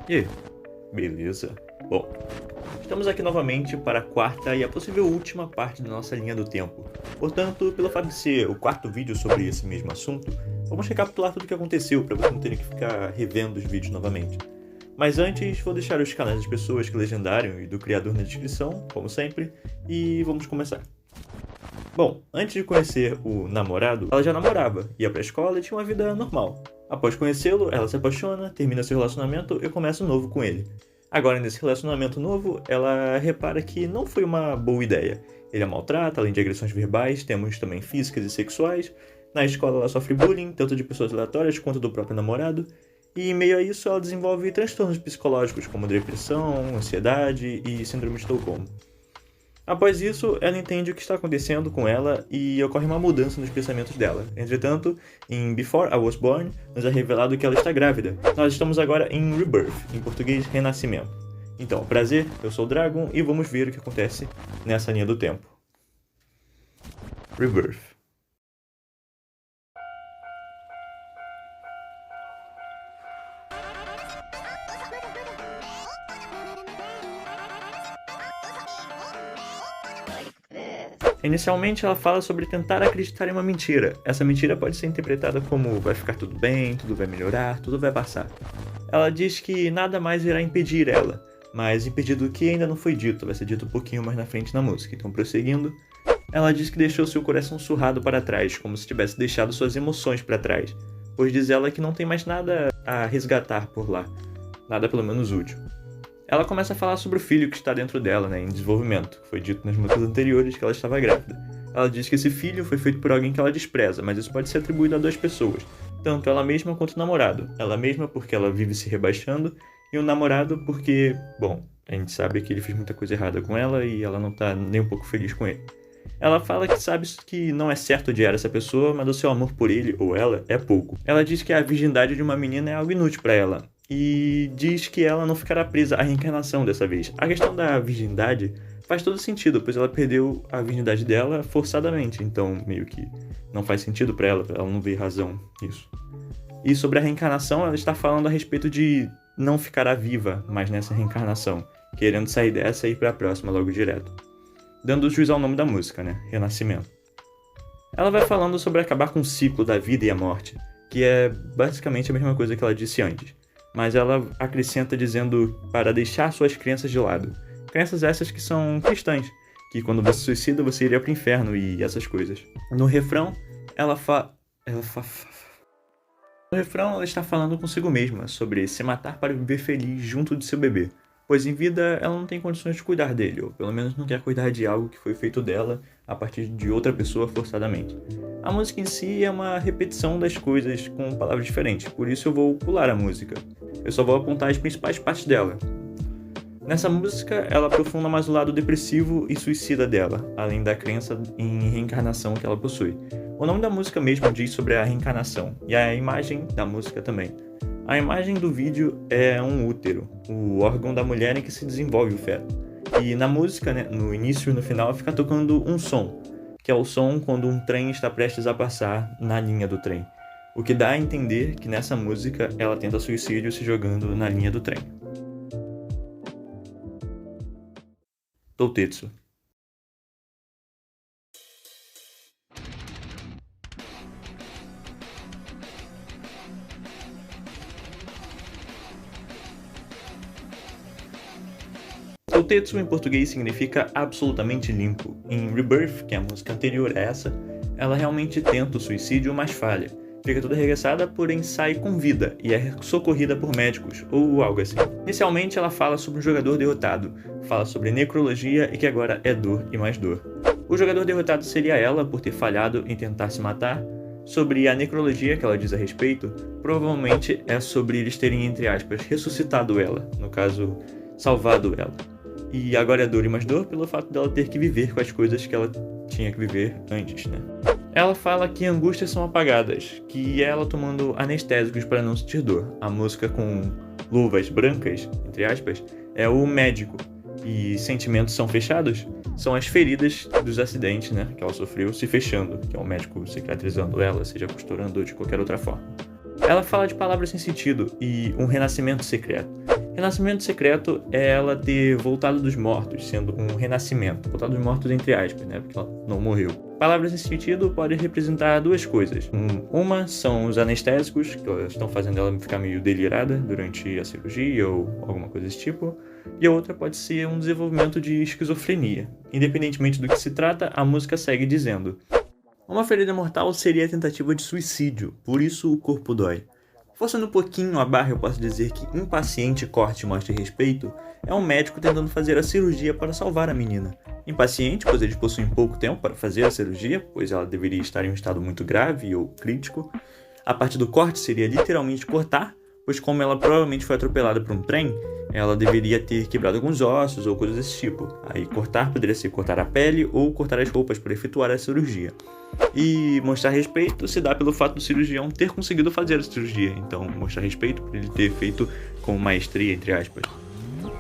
E aí, beleza? Bom, estamos aqui novamente para a quarta e a possível última parte da nossa linha do tempo. Portanto, pelo fato de ser o quarto vídeo sobre esse mesmo assunto, vamos recapitular tudo o que aconteceu para você não ter que ficar revendo os vídeos novamente. Mas antes, vou deixar os canais das pessoas que legendaram e do criador na descrição, como sempre, e vamos começar. Bom, antes de conhecer o namorado, ela já namorava, ia pra escola e tinha uma vida normal. Após conhecê-lo, ela se apaixona, termina seu relacionamento e começa um novo com ele. Agora, nesse relacionamento novo, ela repara que não foi uma boa ideia. Ele a maltrata, além de agressões verbais, temos também físicas e sexuais. Na escola ela sofre bullying, tanto de pessoas aleatórias quanto do próprio namorado. E em meio a isso ela desenvolve transtornos psicológicos como depressão, ansiedade e síndrome de Estocolmo. Após isso, ela entende o que está acontecendo com ela e ocorre uma mudança nos pensamentos dela. Entretanto, em Before I Was Born, nos é revelado que ela está grávida. Nós estamos agora em Rebirth, em português, Renascimento. Então, prazer, eu sou o Dragon e vamos ver o que acontece nessa linha do tempo. Rebirth. Inicialmente ela fala sobre tentar acreditar em uma mentira. Essa mentira pode ser interpretada como vai ficar tudo bem, tudo vai melhorar, tudo vai passar. Ela diz que nada mais irá impedir ela, mas impedir do que ainda não foi dito, vai ser dito um pouquinho mais na frente na música. Então, prosseguindo, ela diz que deixou seu coração surrado para trás, como se tivesse deixado suas emoções para trás, pois diz ela que não tem mais nada a resgatar por lá, nada pelo menos útil. Ela começa a falar sobre o filho que está dentro dela, em desenvolvimento, que foi dito nas músicas anteriores que ela estava grávida. Ela diz que esse filho foi feito por alguém que ela despreza, mas isso pode ser atribuído a duas pessoas, tanto ela mesma quanto o namorado. Ela mesma porque ela vive se rebaixando, e o namorado porque, bom, a gente sabe que ele fez muita coisa errada com ela e ela não está nem um pouco feliz com ele. Ela fala que sabe que não é certo odiar essa pessoa, mas o seu amor por ele ou ela é pouco. Ela diz que a virgindade de uma menina é algo inútil para ela, e diz que ela não ficará presa à reencarnação dessa vez. A questão da virgindade faz todo sentido, pois ela perdeu a virgindade dela forçadamente, então meio que não faz sentido para ela não vê razão nisso. E sobre a reencarnação, ela está falando a respeito de não ficará viva mais nessa reencarnação, querendo sair dessa e ir para a próxima logo direto. Dando juízo ao nome da música, Renascimento. Ela vai falando sobre acabar com o ciclo da vida e a morte, que é basicamente a mesma coisa que ela disse antes. Mas ela acrescenta dizendo para deixar suas crenças de lado. Crenças essas que são cristãs, que quando você se suicida você iria para o inferno e essas coisas. No refrão, No refrão, ela está falando consigo mesma sobre se matar para viver feliz junto de seu bebê, pois em vida ela não tem condições de cuidar dele, ou pelo menos não quer cuidar de algo que foi feito dela a partir de outra pessoa forçadamente. A música em si é uma repetição das coisas com palavras diferentes, por isso eu vou pular a música. Eu só vou apontar as principais partes dela. Nessa música, ela aprofunda mais o lado depressivo e suicida dela, além da crença em reencarnação que ela possui. O nome da música mesmo diz sobre a reencarnação, e a imagem da música também. A imagem do vídeo é um útero, o órgão da mulher em que se desenvolve o feto. E na música, no início e no final, fica tocando um som, que é o som quando um trem está prestes a passar na linha do trem. O que dá a entender que nessa música ela tenta suicídio se jogando na linha do trem. Toutetsu. Toutetsu em português significa absolutamente limpo. Em Rebirth, que é a música anterior a essa, ela realmente tenta o suicídio, mas falha. Fica toda arregaçada, porém sai com vida e é socorrida por médicos, ou algo assim. Inicialmente ela fala sobre um jogador derrotado, fala sobre necrologia e que agora é dor e mais dor. O jogador derrotado seria ela por ter falhado em tentar se matar. Sobre a necrologia que ela diz a respeito, provavelmente é sobre eles terem, entre aspas, ressuscitado ela, no caso, salvado ela. E agora é dor e mais dor pelo fato dela ter que viver com as coisas que ela tinha que viver antes, Ela fala que angústias são apagadas, que é ela tomando anestésicos para não sentir dor. A música com luvas brancas, entre aspas, é o médico. E sentimentos são fechados? São as feridas dos acidentes, que ela sofreu se fechando, que é o médico cicatrizando ela, seja costurando ou de qualquer outra forma. Ela fala de palavras sem sentido e um renascimento secreto. Renascimento secreto é ela ter voltado dos mortos, sendo um renascimento. Voltado dos mortos entre aspas, né? Porque ela não morreu. Palavras nesse sentido podem representar duas coisas. Uma são os anestésicos, que estão fazendo ela ficar meio delirada durante a cirurgia ou alguma coisa desse tipo. E a outra pode ser um desenvolvimento de esquizofrenia. Independentemente do que se trata, a música segue dizendo: uma ferida mortal seria a tentativa de suicídio, por isso o corpo dói. Forçando um pouquinho a barra, eu posso dizer que Impaciente Corte Mostre Respeito é um médico tentando fazer a cirurgia para salvar a menina. Impaciente, pois eles possuem pouco tempo para fazer a cirurgia, pois ela deveria estar em um estado muito grave ou crítico. A parte do corte seria literalmente cortar, pois como ela provavelmente foi atropelada por um trem, ela deveria ter quebrado alguns ossos ou coisas desse tipo. Aí cortar poderia ser cortar a pele ou cortar as roupas para efetuar a cirurgia. E mostrar respeito se dá pelo fato do cirurgião ter conseguido fazer a cirurgia. Então, mostrar respeito por ele ter feito com maestria, entre aspas.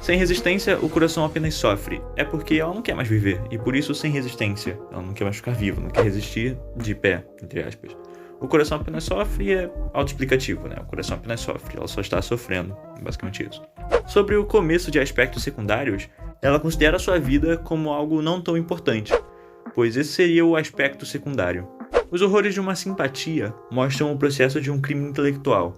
Sem resistência, o coração apenas sofre. É porque ela não quer mais viver. E por isso, sem resistência. Ela não quer mais ficar viva, não quer resistir de pé, entre aspas. O coração apenas sofre é autoexplicativo, né? O coração apenas sofre, ela só está sofrendo. Basicamente isso. Sobre o começo de aspectos secundários, ela considera a sua vida como algo não tão importante, pois esse seria o aspecto secundário. Os horrores de uma simpatia mostram o processo de um crime intelectual.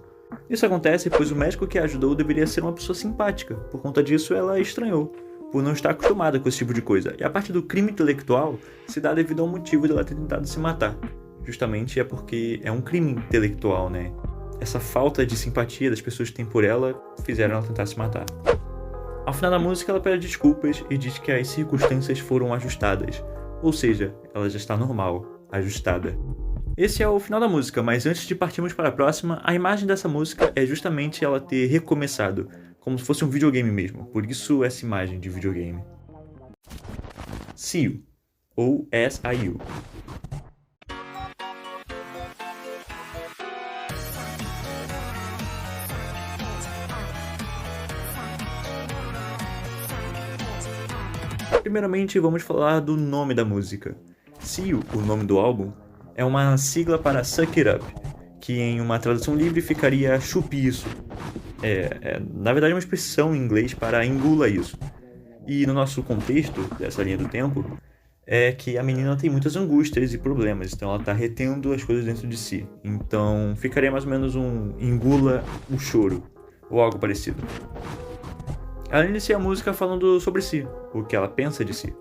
Isso acontece pois o médico que a ajudou deveria ser uma pessoa simpática. Por conta disso, ela estranhou, por não estar acostumada com esse tipo de coisa. E a parte do crime intelectual se dá devido ao motivo dela ter tentado se matar. Justamente é porque é um crime intelectual, né? Essa falta de simpatia das pessoas que têm por ela fizeram ela tentar se matar. Ao final da música, ela pede desculpas e diz que as circunstâncias foram ajustadas. Ou seja, ela já está normal, ajustada. Esse é o final da música, mas antes de partirmos para a próxima, a imagem dessa música é justamente ela ter recomeçado, como se fosse um videogame mesmo, por isso essa imagem de videogame. See You, ou S.I.U. Primeiramente, vamos falar do nome da música. See You, o nome do álbum, é uma sigla para Suck It Up, que em uma tradução livre ficaria chupe isso. Na verdade, uma expressão em inglês para engula isso. E no nosso contexto dessa linha do tempo, é que a menina tem muitas angústias e problemas, então ela está retendo as coisas dentro de si. Então ficaria mais ou menos um engula o choro, ou algo parecido. Ela inicia a música falando sobre si, o que ela pensa de si.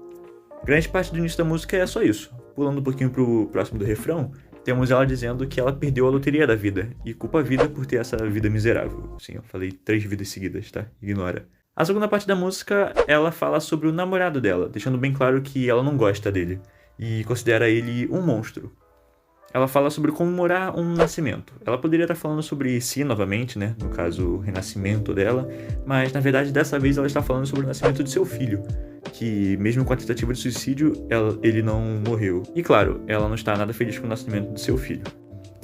Grande parte do início da música é só isso. Pulando um pouquinho pro próximo do refrão, temos ela dizendo que ela perdeu a loteria da vida e culpa a vida por ter essa vida miserável. Sim, eu falei 3 vidas seguidas, tá? Ignora. A segunda parte da música, ela fala sobre o namorado dela, deixando bem claro que ela não gosta dele e considera ele um monstro. Ela fala sobre comemorar um nascimento. Ela poderia estar falando sobre si novamente, né? No caso, o renascimento dela. Mas, na verdade, dessa vez ela está falando sobre o nascimento de seu filho. Que, mesmo com a tentativa de suicídio, ele não morreu. E, claro, ela não está nada feliz com o nascimento de seu filho.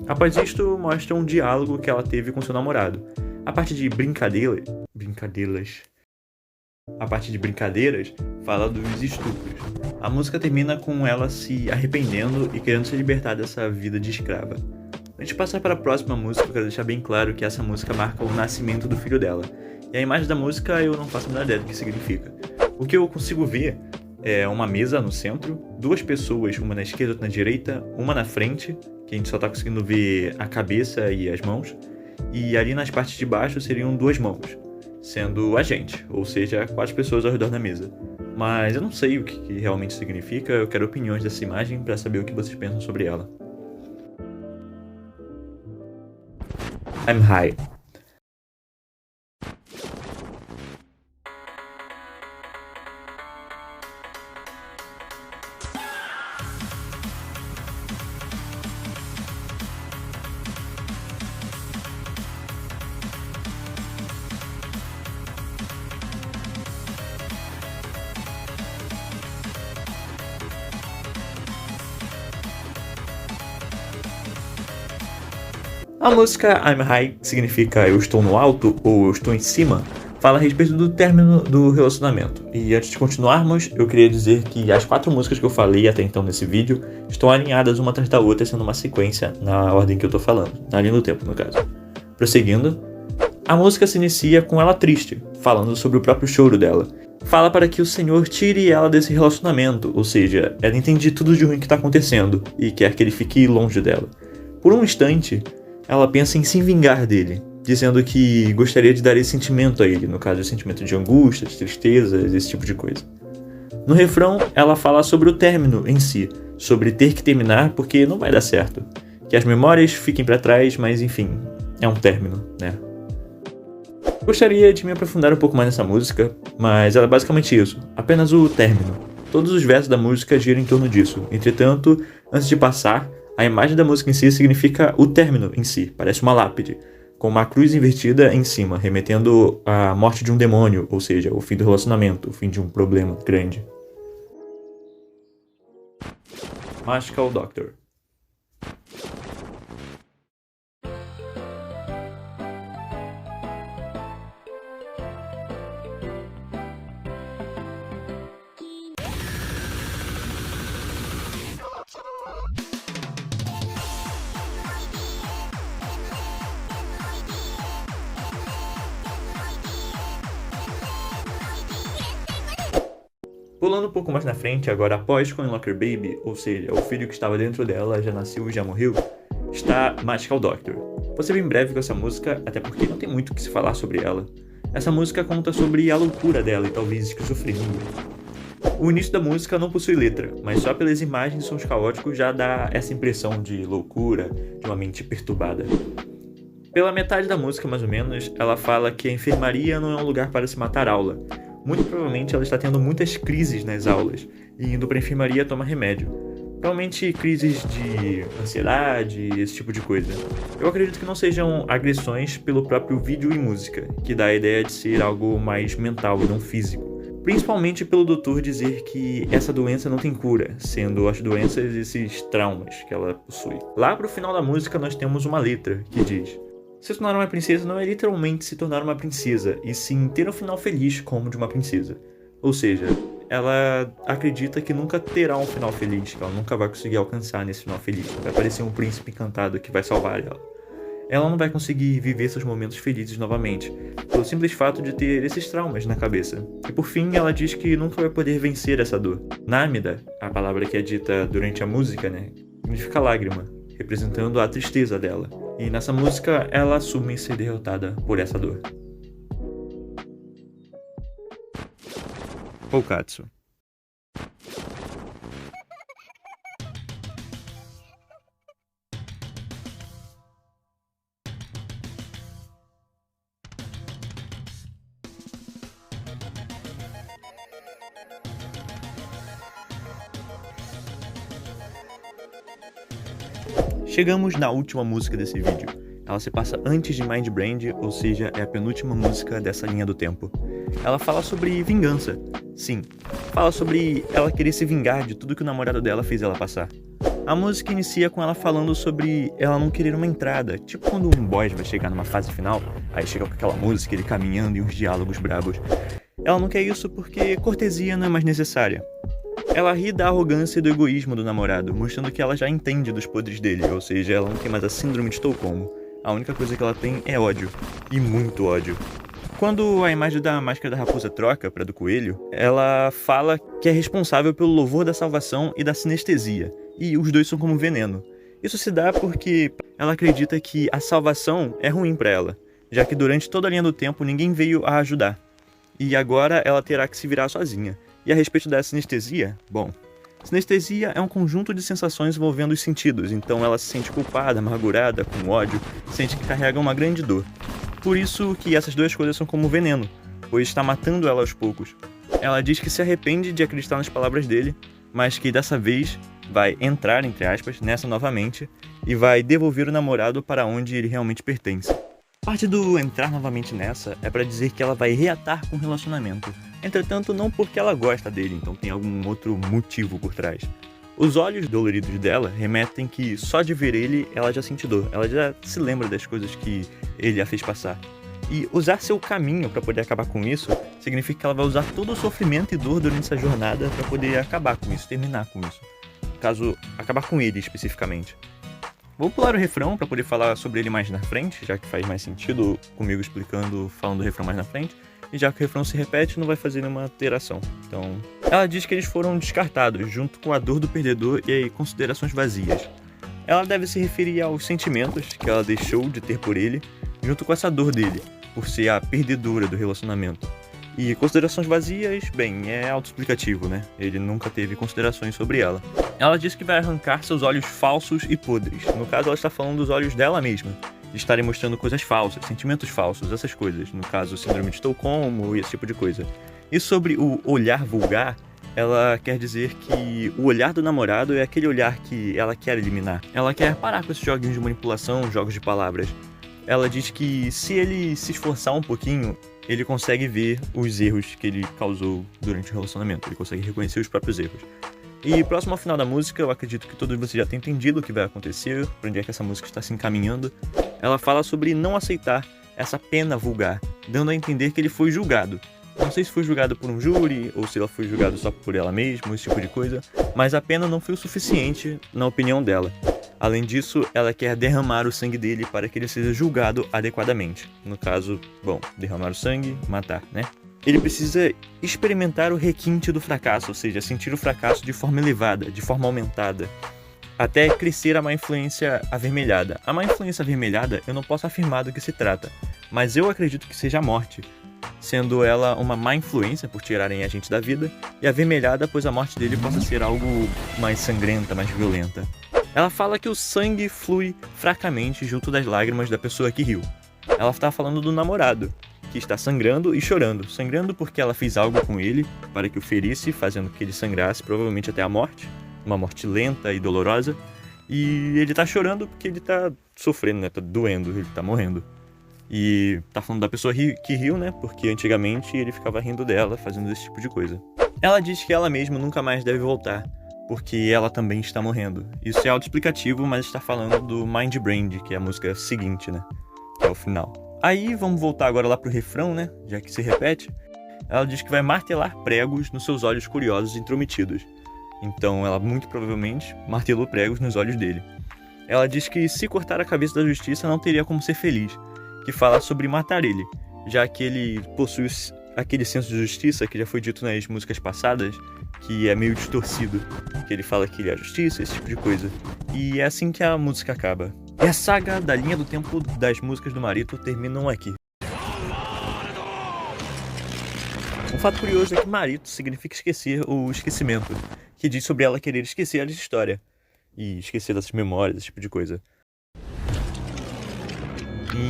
Após isto, mostra um diálogo que ela teve com seu namorado. A parte de brincadeiras, fala dos estupros. A música termina com ela se arrependendo e querendo se libertar dessa vida de escrava. Antes de passar para a próxima música, eu quero deixar bem claro que essa música marca o nascimento do filho dela. E a imagem da música eu não faço a menor ideia do que significa. O que eu consigo ver é uma mesa no centro, 2 pessoas, uma na esquerda e outra na direita, uma na frente, que a gente só está conseguindo ver a cabeça e as mãos, e ali nas partes de baixo seriam 2 mãos, sendo a gente, ou seja, 4 pessoas ao redor da mesa. Mas eu não sei o que realmente significa, eu quero opiniões dessa imagem para saber o que vocês pensam sobre ela. I'm high. A música I'm High significa eu estou no alto ou eu estou em cima, fala a respeito do término do relacionamento. E antes de continuarmos, eu queria dizer que as 4 músicas que eu falei até então nesse vídeo estão alinhadas uma atrás da outra, sendo uma sequência na ordem que eu tô falando, na linha do tempo no caso. Prosseguindo, A música se inicia com ela triste, falando sobre o próprio choro dela. Fala para que o Senhor tire ela desse relacionamento, ou seja, ela entende tudo de ruim que está acontecendo e quer que ele fique longe dela. Por um instante, ela pensa em se vingar dele, dizendo que gostaria de dar esse sentimento a ele, no caso, o sentimento de angústia, de tristeza, esse tipo de coisa. No refrão, ela fala sobre o término em si, sobre ter que terminar porque não vai dar certo. Que as memórias fiquem para trás, mas enfim, é um término, né? Gostaria de me aprofundar um pouco mais nessa música, mas ela é basicamente isso, apenas o término. Todos os versos da música giram em torno disso. Entretanto, antes de passar, a imagem da música em si significa o término em si, parece uma lápide, com uma cruz invertida em cima, remetendo à morte de um demônio, ou seja, o fim do relacionamento, o fim de um problema grande. Magical Doctor. Pulando um pouco mais na frente, agora após Coin Locker Baby, ou seja, o filho que estava dentro dela já nasceu e já morreu, está Magical Doctor. Vou ser bem breve com essa música, até porque não tem muito o que se falar sobre ela. Essa música conta sobre a loucura dela e talvez esquizofrenia. O início da música não possui letra, mas só pelas imagens e sons caóticos já dá essa impressão de loucura, de uma mente perturbada. Pela metade da música, mais ou menos, ela fala que a enfermaria não é um lugar para se matar aula. Muito provavelmente ela está tendo muitas crises nas aulas e indo para a enfermaria tomar remédio. Provavelmente crises de ansiedade, esse tipo de coisa. Eu acredito que não sejam agressões pelo próprio vídeo e música, que dá a ideia de ser algo mais mental e não físico. Principalmente pelo doutor dizer que essa doença não tem cura, sendo as doenças esses traumas que ela possui. Lá pro final da música nós temos uma letra que diz: se tornar uma princesa não é literalmente se tornar uma princesa, e sim ter um final feliz como de uma princesa. Ou seja, ela acredita que nunca terá um final feliz, que ela nunca vai conseguir alcançar nesse final feliz. Vai aparecer um príncipe encantado que vai salvar ela. Ela não vai conseguir viver seus momentos felizes novamente, pelo simples fato de ter esses traumas na cabeça. E por fim, ela diz que nunca vai poder vencer essa dor. Námida, a palavra que é dita durante a música, significa lágrima, representando a tristeza dela. E nessa música, ela assume ser derrotada por essa dor. Okatsu. Chegamos na última música desse vídeo. Ela se passa antes de Mind Brand, ou seja, é a penúltima música dessa linha do tempo. Ela fala sobre vingança. Sim, fala sobre ela querer se vingar de tudo que o namorado dela fez ela passar. A música inicia com ela falando sobre ela não querer uma entrada, tipo quando um boss vai chegar numa fase final, aí chega com aquela música, ele caminhando e uns diálogos brabos. Ela não quer isso porque cortesia não é mais necessária. Ela ri da arrogância e do egoísmo do namorado, mostrando que ela já entende dos podres dele, ou seja, ela não tem mais a síndrome de Estocolmo. A única coisa que ela tem é ódio, e muito ódio. Quando a imagem da máscara da raposa troca para do coelho, ela fala que é responsável pelo louvor da salvação e da sinestesia, e os dois são como veneno. Isso se dá porque ela acredita que a salvação é ruim para ela, já que durante toda a linha do tempo ninguém veio a ajudar, e agora ela terá que se virar sozinha. E a respeito da sinestesia, bom, sinestesia é um conjunto de sensações envolvendo os sentidos, então ela se sente culpada, amargurada, com ódio, sente que carrega uma grande dor. Por isso que essas duas coisas são como veneno, pois está matando ela aos poucos. Ela diz que se arrepende de acreditar nas palavras dele, mas que dessa vez vai entrar, entre aspas, nessa novamente e vai devolver o namorado para onde ele realmente pertence. Parte do entrar novamente nessa é para dizer que ela vai reatar com o relacionamento. Entretanto, não porque ela gosta dele, então tem algum outro motivo por trás. Os olhos doloridos dela remetem que só de ver ele, ela já sente dor. Ela já se lembra das coisas que ele a fez passar. E usar seu caminho para poder acabar com isso significa que ela vai usar todo o sofrimento e dor durante essa jornada para poder acabar com isso, terminar com isso. No caso, acabar com ele especificamente. Vou pular o refrão pra poder falar sobre ele mais na frente, já que faz mais sentido comigo explicando, falando do refrão mais na frente. E já que o refrão se repete, não vai fazer nenhuma alteração. Então, ela diz que eles foram descartados, junto com a dor do perdedor e considerações vazias. Ela deve se referir aos sentimentos que ela deixou de ter por ele, junto com essa dor dele, por ser a perdedora do relacionamento. E considerações vazias, bem, é autoexplicativo, né? Ele nunca teve considerações sobre ela. Ela diz que vai arrancar seus olhos falsos e podres. No caso, ela está falando dos olhos dela mesma, de estarem mostrando coisas falsas, sentimentos falsos, essas coisas. No caso, síndrome de Estocolmo e esse tipo de coisa. E sobre o olhar vulgar, ela quer dizer que o olhar do namorado é aquele olhar que ela quer eliminar. Ela quer parar com esses joguinhos de manipulação, jogos de palavras. Ela diz que se ele se esforçar um pouquinho, ele consegue ver os erros que ele causou durante o relacionamento. Ele consegue reconhecer os próprios erros. E próximo ao final da música, eu acredito que todos vocês já têm entendido o que vai acontecer, para onde é que essa música está se encaminhando. Ela fala sobre não aceitar essa pena vulgar, dando a entender que ele foi julgado. Não sei se foi julgado por um júri, ou se ela foi julgada só por ela mesma, esse tipo de coisa, mas a pena não foi o suficiente, na opinião dela. Além disso, ela quer derramar o sangue dele para que ele seja julgado adequadamente. No caso, bom, derramar o sangue, matar, né? Ele precisa experimentar o requinte do fracasso, ou seja, sentir o fracasso de forma elevada, de forma aumentada, até crescer a má influência avermelhada. A má influência avermelhada eu não posso afirmar do que se trata, mas eu acredito que seja a morte, sendo ela uma má influência por tirarem a gente da vida, e avermelhada pois a morte dele possa ser algo mais sangrenta, mais violenta. Ela fala que o sangue flui fracamente junto das lágrimas da pessoa que riu. Ela está falando do namorado, que está sangrando e chorando. Sangrando porque ela fez algo com ele para que o ferisse, fazendo que ele sangrasse, provavelmente até a morte. Uma morte lenta e dolorosa. E ele está chorando porque ele está sofrendo, né? Tá doendo, ele está morrendo. E tá falando da pessoa que riu, né? Porque antigamente ele ficava rindo dela, fazendo esse tipo de coisa. Ela diz que ela mesma nunca mais deve voltar, porque ela também está morrendo. Isso é autoexplicativo, mas está falando do Mind Brand, que é a música seguinte, né? Que é o final. Aí, vamos voltar agora lá pro refrão, né? Já que se repete. Ela diz que vai martelar pregos nos seus olhos curiosos e intrometidos. Então, ela muito provavelmente martelou pregos nos olhos dele. Ela diz que se cortar a cabeça da justiça não teria como ser feliz, que fala sobre matar ele, já que ele possui aquele senso de justiça que já foi dito nas músicas passadas, que é meio distorcido, que ele fala que ele é a justiça, esse tipo de coisa. E é assim que a música acaba. E a saga da linha do tempo das músicas do Marito terminam aqui. Um fato curioso é que Marito significa esquecer ou esquecimento, que diz sobre ela querer esquecer a história, e esquecer dessas memórias, esse tipo de coisa.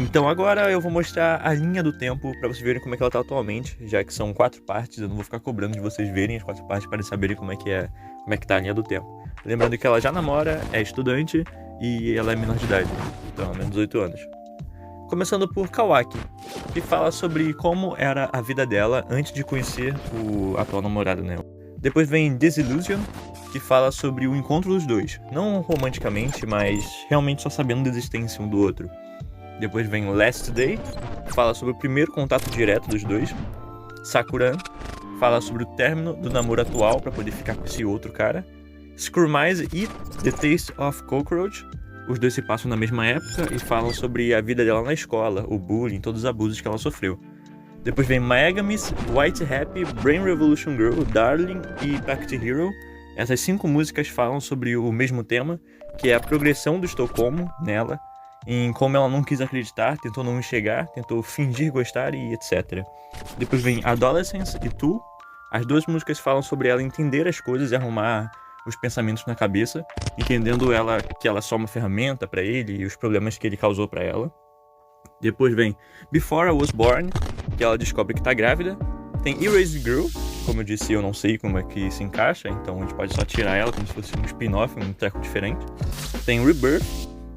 Então agora eu vou mostrar a linha do tempo pra vocês verem como é que ela tá atualmente, já que são 4 partes, eu não vou ficar cobrando de vocês verem as 4 partes para saberem como é que tá a linha do tempo. Lembrando que ela já namora, é estudante e ela é menor de idade, então menos 18 anos. Começando por Kawaki, que fala sobre como era a vida dela antes de conhecer o atual namorado, né? Depois vem Disillusion, que fala sobre o encontro dos dois, não romanticamente, mas realmente só sabendo da existência um do outro. Depois vem Last Day, que fala sobre o primeiro contato direto dos dois. Sakuran fala sobre o término do namoro atual para poder ficar com esse outro cara. Scrumise e The Taste of Cockroach, os dois se passam na mesma época e falam sobre a vida dela na escola, o bullying, todos os abusos que ela sofreu. Depois vem Megamis, White Happy, Brain Revolution Girl, Darling e Pact Hero. Essas 5 músicas falam sobre o mesmo tema, que é a progressão do Estocolmo nela, em como ela não quis acreditar, tentou não enxergar, tentou fingir gostar e etc. Depois vem Adolescence e Tu. As 2 músicas falam sobre ela entender as coisas e arrumar os pensamentos na cabeça, entendendo ela que ela é só uma ferramenta para ele e os problemas que ele causou para ela. Depois vem Before I Was Born, que ela descobre que tá grávida. Tem Erased Girl, como eu disse, eu não sei como é que se encaixa, então a gente pode só tirar ela como se fosse um spin-off, um treco diferente. Tem Rebirth,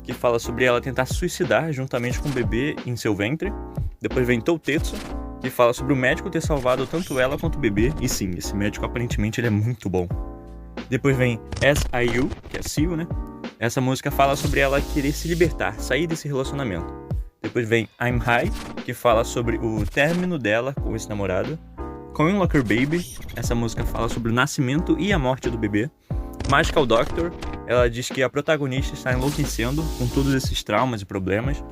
que fala sobre ela tentar se suicidar juntamente com o bebê em seu ventre. Depois vem Toutetsu, que fala sobre o médico ter salvado tanto ela quanto o bebê. E sim, esse médico aparentemente ele é muito bom. Depois vem S.I.U., que é Siu, né? Essa música fala sobre ela querer se libertar, sair desse relacionamento. Depois vem I'm High, que fala sobre o término dela com esse namorado. Coin Locker Baby, essa música fala sobre o nascimento e a morte do bebê. Magical Doctor, ela diz que a protagonista está enlouquecendo com todos esses traumas e problemas.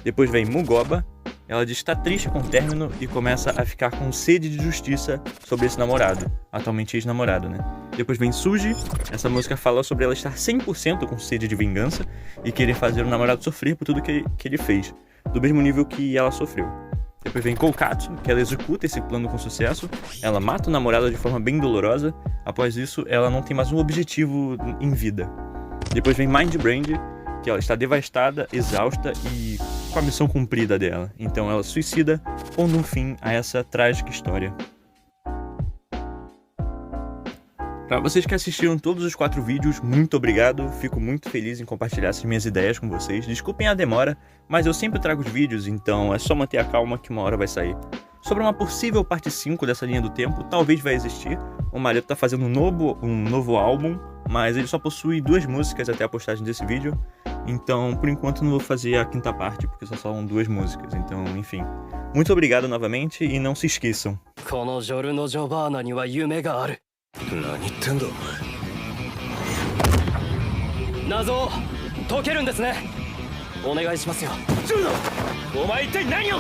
Depois vem Mugoba, ela diz que está triste com o término e começa a ficar com sede de justiça sobre esse namorado, atualmente ex-namorado, né? Depois vem Suji, essa música fala sobre ela estar 100% com sede de vingança e querer fazer o namorado sofrer por tudo que ele fez, do mesmo nível que ela sofreu. Depois vem Koukatsu, que ela executa esse plano com sucesso, ela mata o namorado de forma bem dolorosa, após isso ela não tem mais um objetivo em vida. Depois vem Mind Brand, que ela está devastada, exausta e com a missão cumprida dela, então ela suicida, pondo um fim a essa trágica história. Para vocês que assistiram todos os 4 vídeos, muito obrigado, fico muito feliz em compartilhar essas minhas ideias com vocês. Desculpem a demora, mas eu sempre trago os vídeos, então é só manter a calma que uma hora vai sair. Sobre uma possível parte 5 dessa linha do tempo, talvez vai existir. O Mareto tá fazendo um novo álbum, mas ele só possui 2 músicas até a postagem desse vídeo. Então, por enquanto, não vou fazer a 5ª parte, porque só são 2 músicas. Então, enfim. Muito obrigado novamente e não se esqueçam. 何言ってんだお前。謎を解けるんですね。お願いしますよ。ジュノ、お前一体何を。